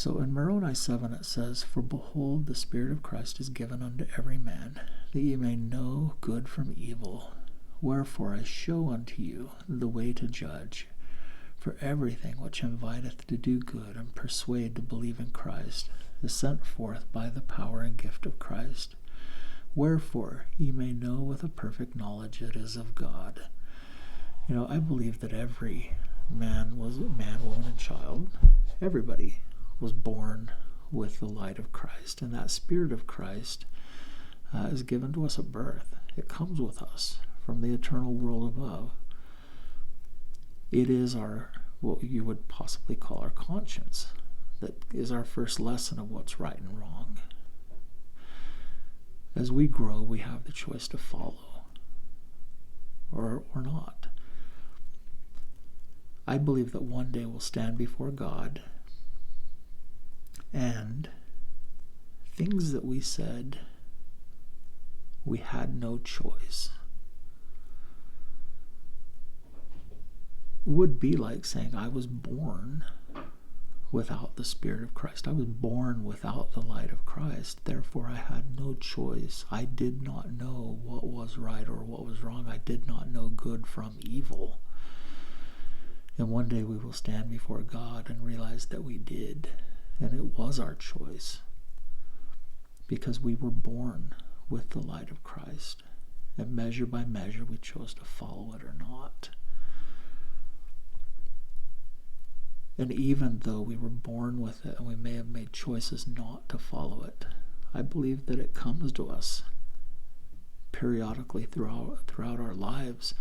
So in Moroni 7 it says, "For behold, the Spirit of Christ is given unto every man, that ye may know good from evil. Wherefore I show unto you the way to judge. For everything which inviteth to do good and persuade to believe in Christ is sent forth by the power and gift of Christ. Wherefore ye may know with a perfect knowledge it is of God." I believe that every man, woman, and child, everybody was born with the light of Christ, and that Spirit of Christ is given to us at birth. It comes with us from the eternal world above. It is what you would possibly call our conscience that is our first lesson of what's right and wrong. As we grow, we have the choice to follow or not. I believe that one day we'll stand before God, and things that we said we had no choice would be like saying, I was born without the Spirit of Christ. I was born without the light of Christ. Therefore, I had no choice. I did not know what was right or what was wrong. I did not know good from evil. And one day we will stand before God and realize that we did. And it was our choice. Because we were born with the light of Christ. And measure by measure, we chose to follow it or not. And even though we were born with it and we may have made choices not to follow it, I believe that it comes to us periodically throughout our lives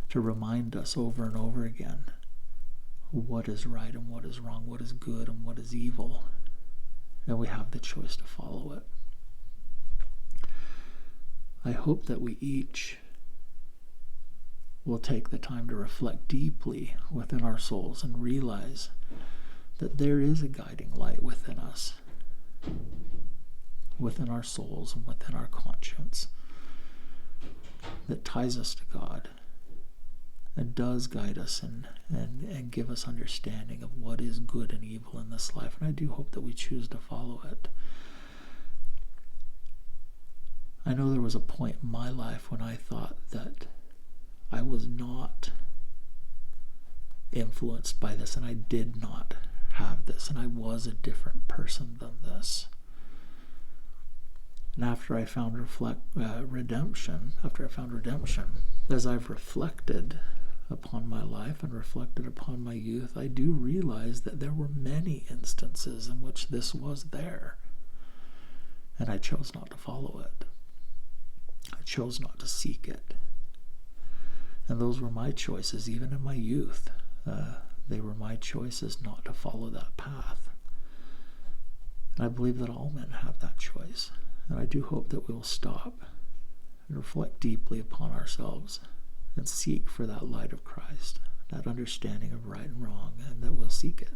to remind us over and over again what is right and what is wrong, what is good and what is evil. And we have the choice to follow it. I hope that we each will take the time to reflect deeply within our souls and realize that there is a guiding light within us, within our souls and within our conscience, that ties us to God and does guide us and give us understanding of what is good and evil in this life. And I do hope that we choose to follow it. I know there was a point in my life when I thought that I was not influenced by this, and I did not have this, and I was a different person than this. And after I found redemption, as I've reflected upon my life and reflected upon my youth, I do realize that there were many instances in which this was there, and I chose not to follow it. I chose not to seek it. And those were my choices, even in my youth. They were my choices not to follow that path. And I believe that all men have that choice. And I do hope that we will stop and reflect deeply upon ourselves and seek for that light of Christ, that understanding of right and wrong, and that we'll seek it.